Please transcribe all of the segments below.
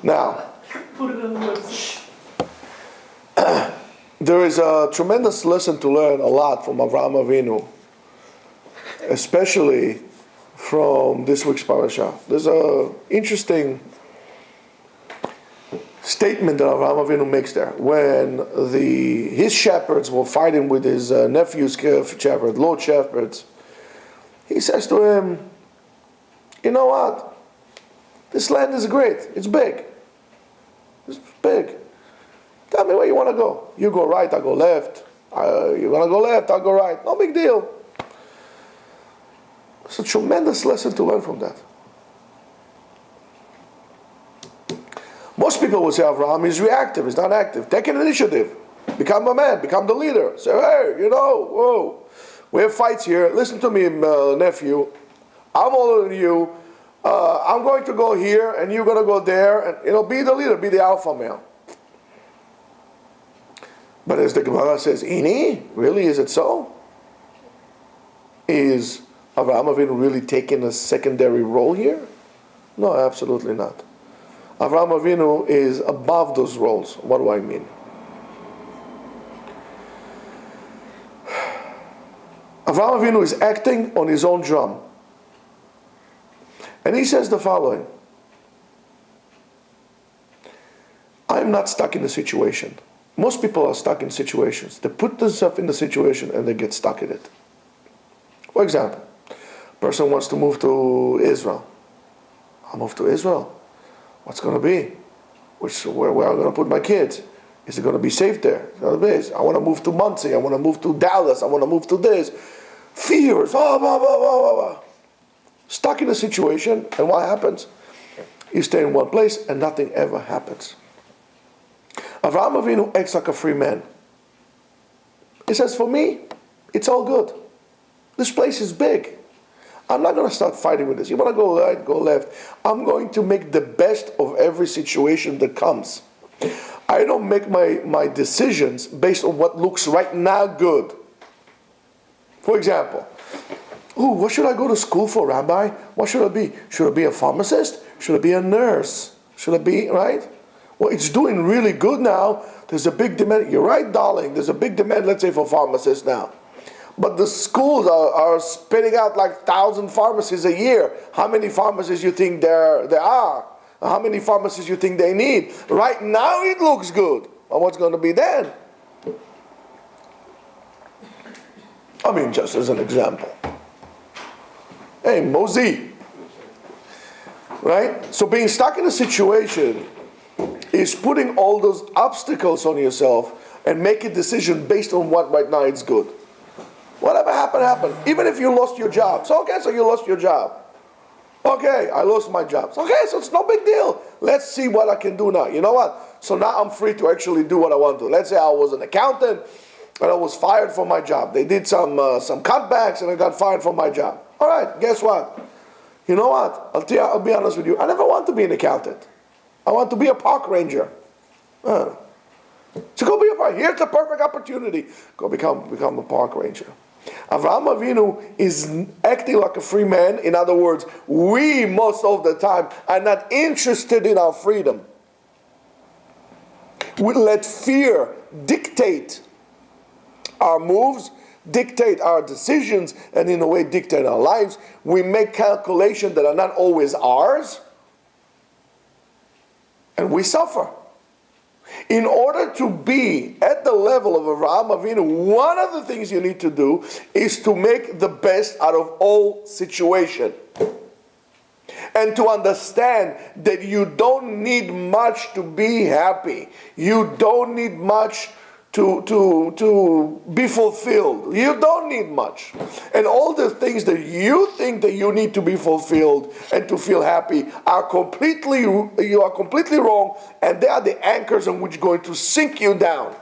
Now, Put it on the website. there is a tremendous lesson to learn a lot from Avraham Avinu, especially from this week's parasha. There's an interesting statement that Avraham Avinu makes there. When his shepherds were fighting with his nephew's shepherd, Lord shepherds, he says to him, you know what? This land is great. It's big. It's big. Tell me where you want to go. You go right, I go left. You want to go left, I'll go right. No big deal. It's a tremendous lesson to learn from that. Most people would say Avraham is reactive, he's not active. Take an initiative. Become a man, become the leader. Say, hey, whoa, we have fights here. Listen to me, nephew. I'm older than you. I'm going to go here and you're going to go there. And, be the leader, be the alpha male. But as the Gemara says, Ini, really, is it so? Is Avraham Avinu really taking a secondary role here? No, absolutely not. Avraham Avinu is above those roles. What do I mean? Avraham Avinu is acting on his own drum. And he says the following. I'm not stuck in a situation. Most people are stuck in situations. They put themselves in the situation and they get stuck in it. For example, a person wants to move to Israel. I'll move to Israel. What's going to be? Where am I going to put my kids? Is it going to be safe there? I want to move to Muncie. I want to move to Dallas. I want to move to this. Fears. Blah, blah, blah, blah, blah. Stuck in a situation, and what happens? You stay in one place and nothing ever happens. Avraham Avinu acts like a free man. He says, for me, it's all good. This place is big. I'm not going to start fighting with this. You want to go right, go left. I'm going to make the best of every situation that comes. I don't make my decisions based on what looks right now good. For example, what should I go to school for, Rabbi? What should I be? Should I be a pharmacist? Should I be a nurse? Should I be, right? Well, it's doing really good now. There's a big demand. You're right, darling. There's a big demand, let's say, for pharmacists now. But the schools are spitting out like 1,000 pharmacies a year. How many pharmacists you think there are? How many pharmacists you think they need? Right now it looks good. But what's going to be then? I mean, just as an example. Hey, Mosey. Right? So being stuck in a situation is putting all those obstacles on yourself and make a decision based on what right now is good. Whatever happened, happened. Even if you lost your job. So you lost your job. Okay, I lost my job. So it's no big deal. Let's see what I can do now. You know what? So now I'm free to actually do what I want to. Let's say I was an accountant and I was fired from my job. They did some cutbacks and I got fired from my job. All right, guess what? You know what? I'll be honest with you. I never want to be an accountant. I want to be a park ranger. So go be a park. Here's the perfect opportunity. Go become a park ranger. Avraham Avinu is acting like a free man. In other words, we most of the time are not interested in our freedom. We let fear dictate our moves, dictate our decisions, and in a way dictate our lives. We make calculations that are not always ours, and we suffer. In order to be at the level of Avraham Avinu, one of the things you need to do is to make the best out of all situations. And to understand that you don't need much to be happy. You don't need much to be fulfilled. You don't need much. And all the things that you think that you need to be fulfilled and to feel happy you are completely wrong, and they are the anchors on which are going to sink you down.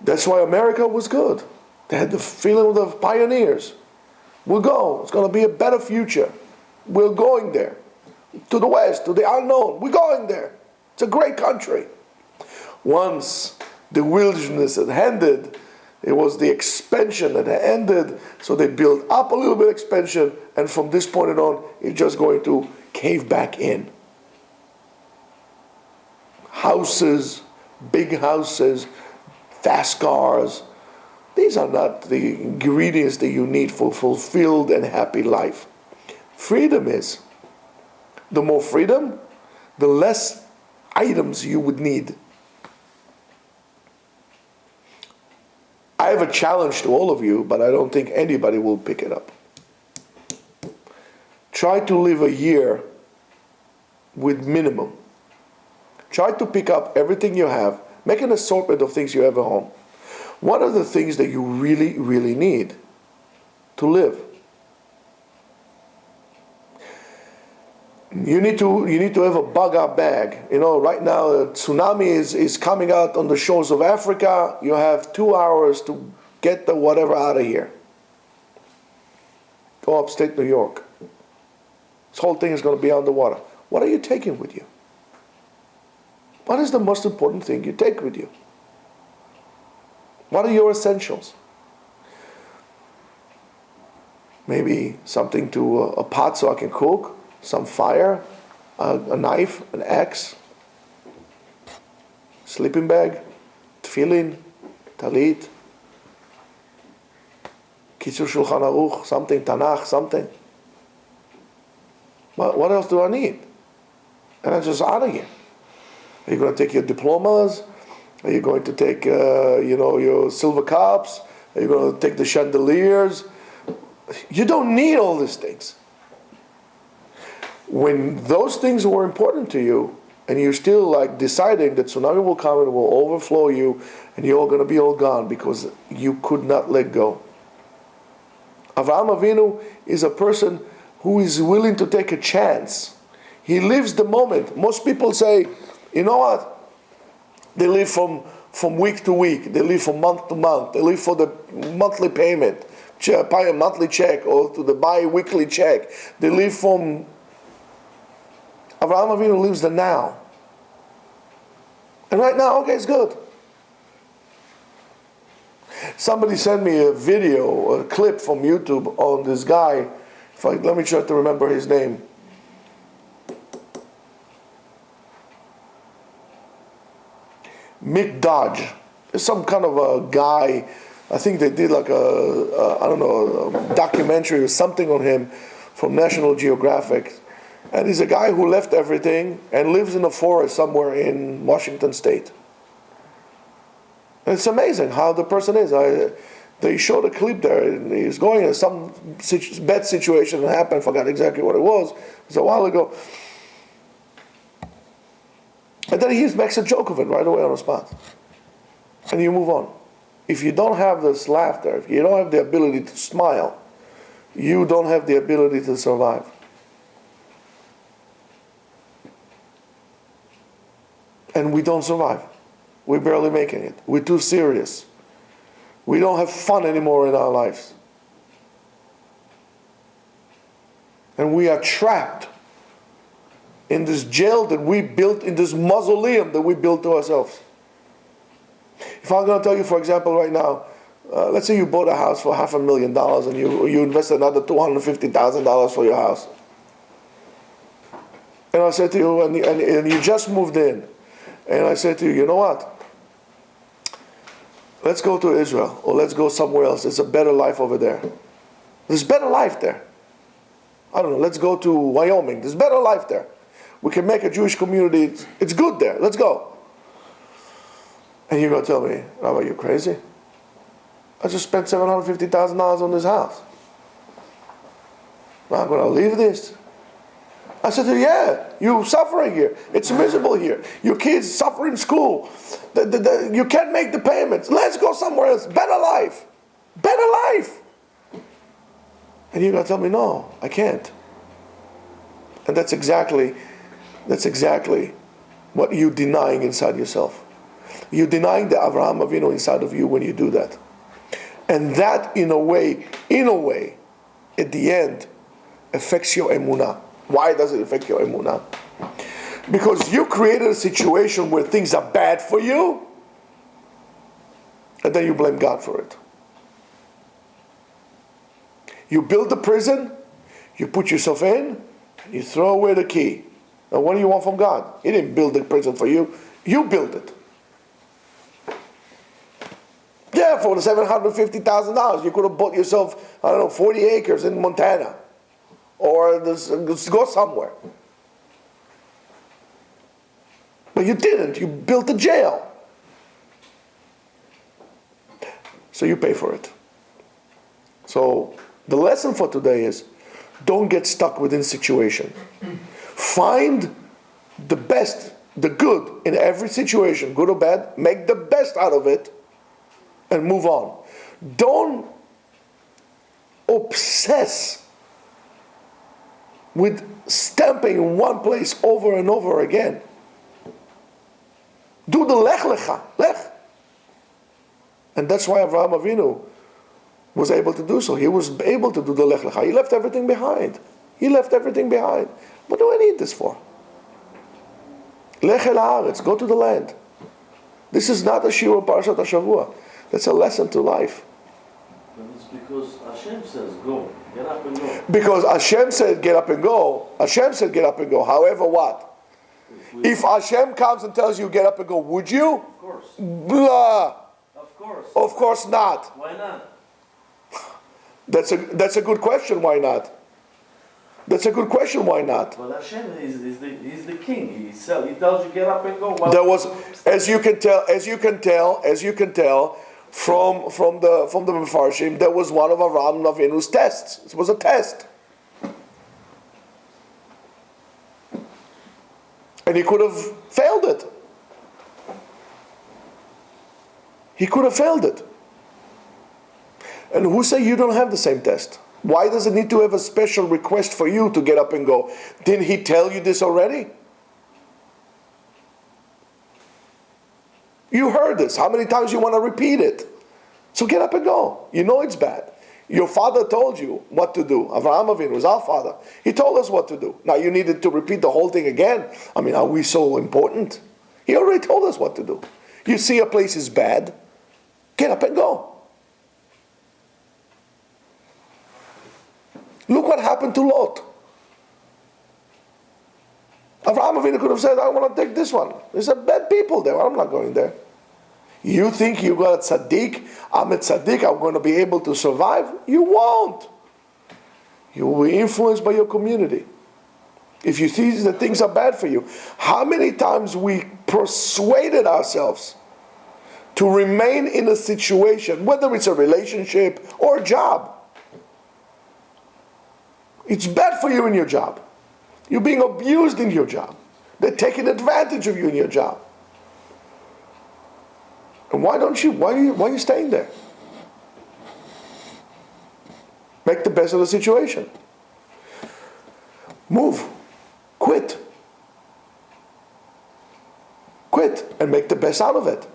That's why America was good. They had the feeling of the pioneers. We'll go. It's going to be a better future. We're going there. To the west, to the unknown. We're going there. It's a great country. Once the wilderness had ended, It was the expansion that ended, so they built up a little bit of expansion, and from this point on, it's just going to cave back in. Houses, big houses, fast cars, these are not the ingredients that you need for fulfilled and happy life. Freedom is. The more freedom, the less items you would need. I have a challenge to all of you, but I don't think anybody will pick it up. Try to live a year with minimum. Try to pick up everything you have. Make an assortment of things you have at home. What are the things that you really, really need to live? You need to have a bug-out bag. Right now a tsunami is coming out on the shores of Africa. You have 2 hours to get the whatever out of here. Go upstate New York. This whole thing is going to be underwater. What are you taking with you? What is the most important thing you take with you? What are your essentials? Maybe something a pot so I can cook, some fire, a knife, an axe, sleeping bag, tefillin, talit, Kitzur Shulchan Aruch, something, Tanakh, something. What else do I need? And I'm just out of here. Are you going to take your diplomas? Are you going to take, your silver cups? Are you going to take the chandeliers? You don't need all these things. When those things were important to you, and you're still deciding that tsunami will come and will overflow you, and you're going to be all gone because you could not let go. Avraham Avinu is a person who is willing to take a chance. He lives the moment. Most people say, you know what? They live from week to week. They live from month to month. They live for the monthly payment, pay a monthly check or to the bi-weekly check. They live from... Avraham Avinu lives the now. And right now, okay, it's good. Somebody sent me a video, a clip from YouTube on this guy. Let me try to remember his name. Mick Dodge. It's some kind of a guy. I think they did a documentary or something on him from National Geographic. And he's a guy who left everything and lives in a forest somewhere in Washington State. And it's amazing how the person is. They showed a clip there, and he's going in some bad situation that happened. I forgot exactly what it was. It was a while ago. And then he makes a joke of it right away on the spot. And you move on. If you don't have this laughter, if you don't have the ability to smile, you don't have the ability to survive. And we don't survive. We're barely making it. We're too serious. We don't have fun anymore in our lives. And we are trapped in this jail that we built, in this mausoleum that we built to ourselves. If I'm going to tell you, for example, right now, let's say you bought a house for $500,000 and you invested another $250,000 for your house. And I said to you, and you just moved in, and I said to you, you know what? Let's go to Israel, or let's go somewhere else. It's a better life over there. There's better life there. I don't know, let's go to Wyoming. There's better life there. We can make a Jewish community. It's good there. Let's go. And you're going to tell me, Rabbi, you crazy? I just spent $750,000 on this house. I'm going to leave this? I said to you, yeah, you're suffering here. It's miserable here. Your kids suffer in school. You can't make the payments. Let's go somewhere else. Better life. Better life. And you're going to tell me, no, I can't. And that's exactly what you're denying inside yourself. You're denying the Avraham Avinu inside of you when you do that. And that, in a way, at the end, affects your emunah. Why does it affect your emunah? Because you created a situation where things are bad for you, and then you blame God for it. You build the prison, you put yourself in, and you throw away the key. Now what do you want from God? He didn't build the prison for you. You built it. Yeah, for the $750,000, you could have bought yourself, 40 acres in Montana. Or just go somewhere. But you didn't. You built a jail. So you pay for it. So the lesson for today is, don't get stuck within situation. Find the best, the good in every situation, good or bad. Make the best out of it and move on. Don't obsess with stamping in one place over and over again. Do the lech lecha, lech. And that's why Avraham Avinu was able to do so. He was able to do the lech lecha. He left everything behind. What do I need this for? Lech el haaretz, go to the land. This is not a shiur parashat hashavua. That's a lesson to life. But it's because Hashem says go, get up and go. Because Hashem said get up and go. However, what? If Hashem comes and tells you get up and go, would you? Of course. Blah. Of course. Of course not. Why not? That's a good question. Why not? That's a good question. Why not? But Hashem is the king. He tells you get up and go. There was, as you can tell from the Mefarshim, there was one of Avraham Avinu's tests. It was a test, and he could have failed it. And who say you don't have the same test? Why does it need to have a special request for you to get up and go? Didn't he tell you this already? You heard this. How many times you want to repeat it? So get up and go. You know it's bad. Your father told you what to do. Avraham Avinu was our father. He told us what to do. Now you needed to repeat the whole thing again. I mean, are we so important? He already told us what to do. You see a place is bad, get up and go. Look what happened to Lot. Avraham Avinu could have said, I want to take this one. There's a bad people there. I'm not going there. You think you got a tzaddik? I'm a tzaddik. I'm going to be able to survive? You won't. You will be influenced by your community. If you see that things are bad for you. How many times we persuaded ourselves to remain in a situation, whether it's a relationship or a job. It's bad for you in your job. You're being abused in your job. They're taking advantage of you in your job. And why are you staying there? Make the best of the situation. Move. Quit. And make the best out of it.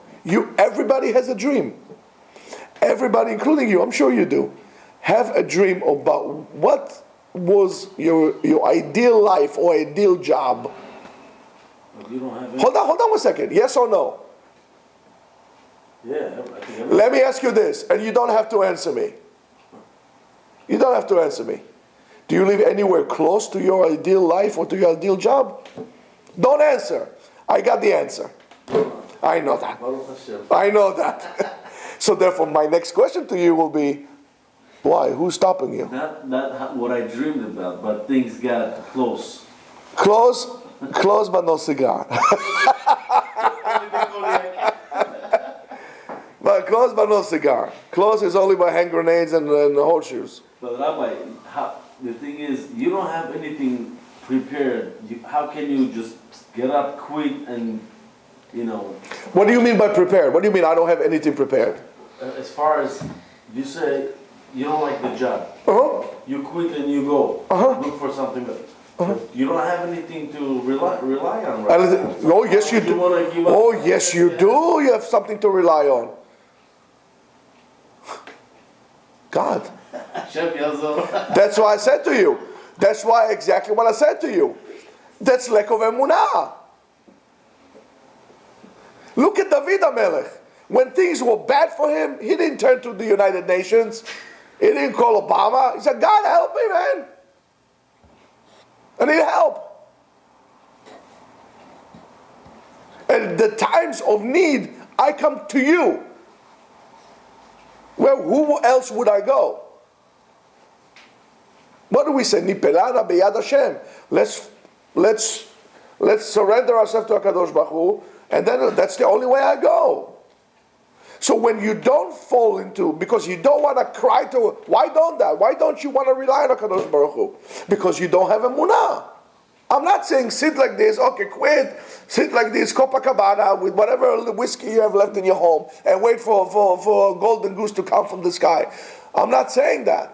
Everybody has a dream. Everybody, including you, I'm sure you do, have a dream about what was your ideal life or ideal job. You don't have any. Hold on 1 second. Yes or no? Yeah, I think Let me ask you this, and you don't have to answer me. You don't have to answer me. Do you live anywhere close to your ideal life or to your ideal job? Don't answer. I got the answer. I know that. I know that. So therefore, my next question to you will be, why? Who's stopping you? Not what I dreamed about, but things got close. Close, but no cigar. But close, but no cigar. Close is only by hand grenades and horseshoes. But Rabbi, the thing is, you don't have anything prepared. How can you just get up, quit, and, What do you mean by prepared? What do you mean I don't have anything prepared? As far as you say, you don't like the job. You quit and you go. Look for something else. You don't have anything to rely on, right? Oh, yes, you do. Oh, yes, you do. You have something to rely on. God. That's why I said to you. That's why exactly what I said to you. That's lack of emunah. Look at David HaMelech. When things were bad for him, he didn't turn to the United Nations. He didn't call Obama. He said, God help me, man. I need help. And the times of need, I come to you. Well, who else would I go? What do we say? Nipelana beyad Hashem. Let's surrender ourselves to HaKadosh Baruch Hu, and then that's the only way I go. So when you don't fall into, because you don't want to cry to, why don't you want to rely on HaKadosh Baruch Hu? Because you don't have emunah. I'm not saying sit like this, okay, quit, sit like this, Copacabana, with whatever whiskey you have left in your home, and wait for a golden goose to come from the sky. I'm not saying that.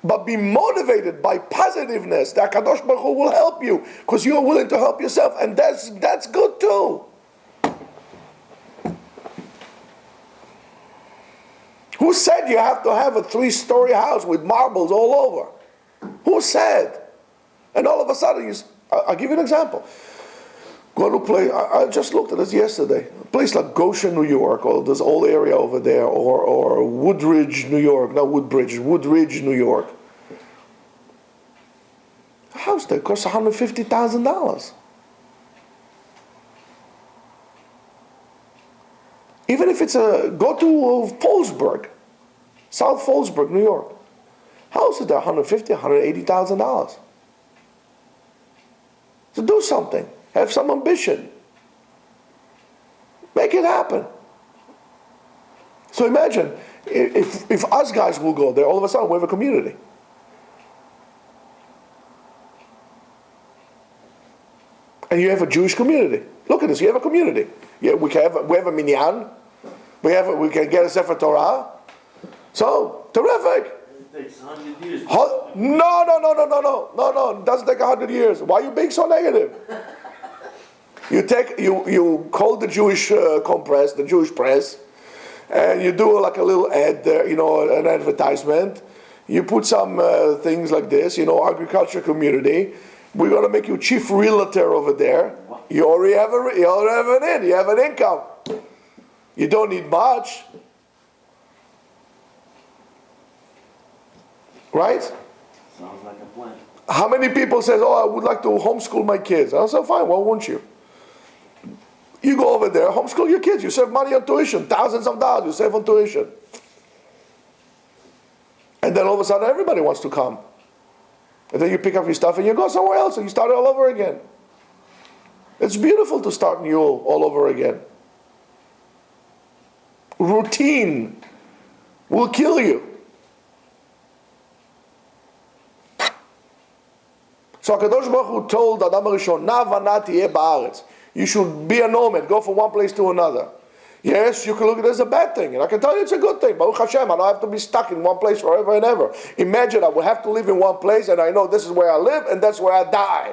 But be motivated by positiveness. That HaKadosh Baruch Hu will help you, because you are willing to help yourself, and that's good too. Who said you have to have a 3-story house with marbles all over? Who said? And all of a sudden, I'll give you an example. Go to a place, I just looked at this yesterday. A place like Goshen, New York, or this old area over there, or Woodridge, New York, not Woodbridge, Woodridge, New York. A house there costs $150,000. Even if it's go to Fallsburg, South Fallsburg, New York. Houses there, $150,000, $180,000. So do something. Have some ambition. Make it happen. So imagine, if us guys will go there, all of a sudden we have a community. And you have a Jewish community. Look at this, you have a community. Yeah, we have a minyan. We can get a Sefer Torah. So, terrific. It takes 100 years. No. It doesn't take 100 years. Why are you being so negative? You call the Jewish compress, the Jewish press, and you do like a little ad there, an advertisement. You put some things like this, agriculture community. We're going to make you chief realtor over there. You already have you have an income. You don't need much. Right? Sounds like a plan. How many people says, I would like to homeschool my kids? I said, fine, why won't you? You go over there, homeschool your kids. You save money on tuition, thousands of dollars you save on tuition. And then all of a sudden everybody wants to come. And then you pick up your stuff and you go somewhere else and you start all over again. It's beautiful to start new all over again. Routine will kill you. So HaKadosh Baruch Hu told Adam HaRishon, Na vana tiyeh ba'aretz. You should be a nomad, go from one place to another. Yes, you can look at it as a bad thing, and I can tell you it's a good thing. Baruch Hashem, I don't have to be stuck in one place forever and ever. Imagine I would have to live in one place, and I know this is where I live, and that's where I die.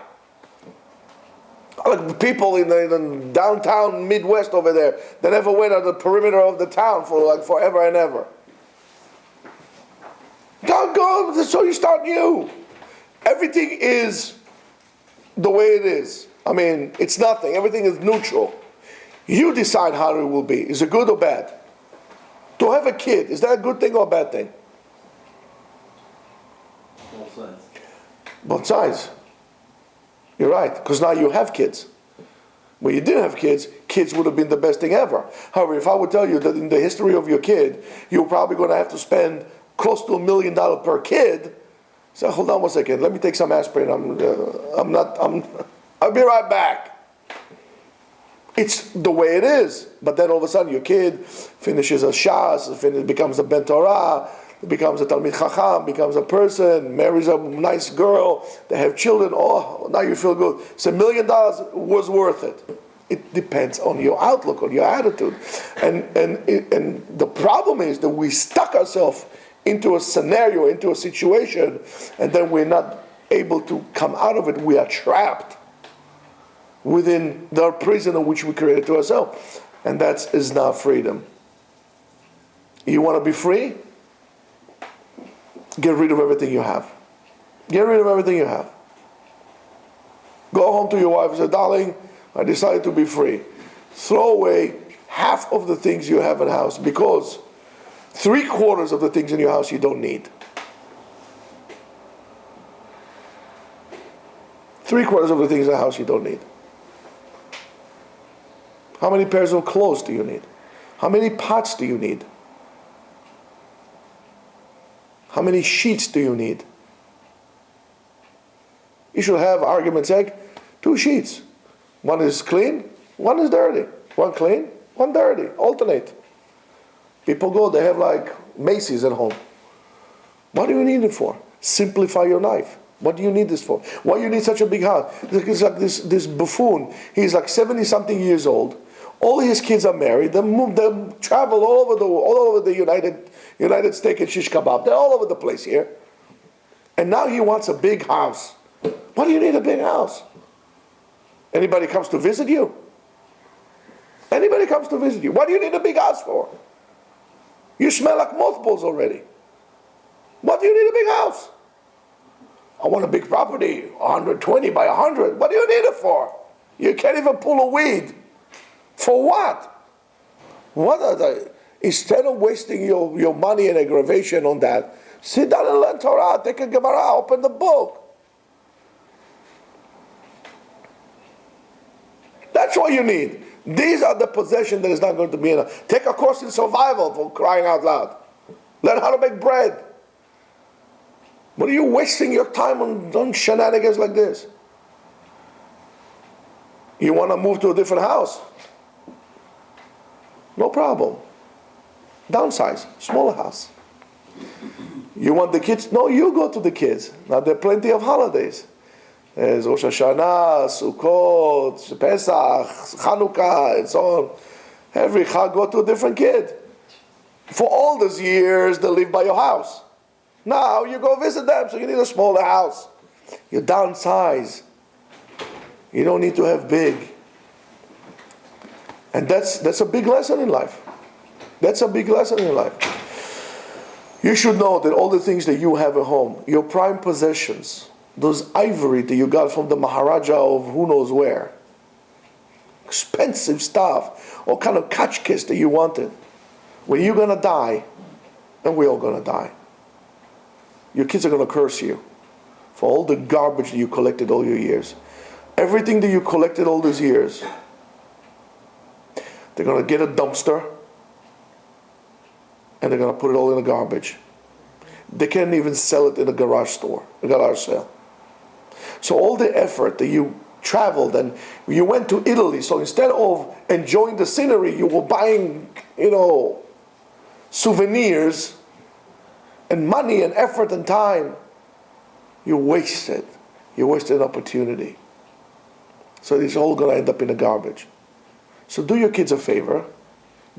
Like people in the downtown Midwest over there, they never went on the perimeter of the town for like forever and ever. Go, so you start new. Everything is the way it is. I mean, it's nothing. Everything is neutral. You decide how it will be. Is it good or bad? To have a kid, is that a good thing or a bad thing? Both sides. Both sides. You're right, because now you have kids. When you didn't have kids, kids would have been the best thing ever. However, if I would tell you that in the history of your kid, you're probably going to have to spend close to $1 million per kid, so hold on one second, let me take some aspirin. I'll be right back. It's the way it is. But then all of a sudden your kid finishes a Shas, becomes a Ben Torah, becomes a Talmid Chacham, becomes a person, marries a nice girl, they have children, now you feel good. So $1 million was worth it. It depends on your outlook, on your attitude. And the problem is that we stuck ourselves into a scenario, into a situation, and then we're not able to come out of it. We are trapped within the prison in which we created to ourselves. And that is not freedom. You want to be free? Get rid of everything you have. Get rid of everything you have. Go home to your wife and say, darling, I decided to be free. Throw away half of the things you have in the house because 3/4 of the things in your house you don't need. 3/4 of the things in the house you don't need. How many pairs of clothes do you need? How many pots do you need? How many sheets do you need? You should have, argument's sake, 2 sheets. One is clean, one is dirty. One clean, one dirty. Alternate. People go, they have like Macy's at home. What do you need it for? Simplify your life. What do you need this for? Why do you need such a big house? It's like this buffoon. He's like 70-something years old. All his kids are married. They travel all over the United States and shish kebab. They're all over the place here. And now he wants a big house. Why do you need a big house? Anybody comes to visit you? Anybody comes to visit you? What do you need a big house for? You smell like mothballs already. What do you need a big house? I want a big property, 120 by 100. What do you need it for? You can't even pull a weed. For what? What are the... Instead of wasting your money and aggravation on that, sit down and learn Torah, take a Gemara, open the book. That's what you need. These are the possessions that is not going to be enough. Take a course in survival, for crying out loud. Learn how to make bread. What are you wasting your time on shenanigans like this? You want to move to a different house? No problem. Downsize, smaller house. You want the kids? No, you go to the kids. Now there are plenty of holidays. There's Rosh Hashanah, Sukkot, Pesach, Chanukah, and so on. Every Chag go to a different kid. For all those years, they live by your house. Now you go visit them, so you need a smaller house. You downsize. You don't need to have big. And that's a big lesson in life. That's a big lesson in life. You should know that all the things that you have at home, your prime possessions, those ivory that you got from the Maharaja of who knows where, expensive stuff, all kind of kachkis that you wanted, when you're going to die, and we're all going to die, your kids are going to curse you for all the garbage that you collected all your years. Everything that you collected all those years, they're going to get a dumpster and they're going to put it all in the garbage. They can't even sell it in a garage store, a garage sale. So all the effort that you traveled and you went to Italy, so instead of enjoying the scenery, you were buying, souvenirs and money and effort and time. You wasted an opportunity. So it's all going to end up in the garbage. So do your kids a favor.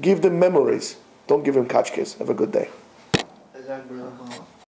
Give them memories. Don't give them kachkes. Have a good day.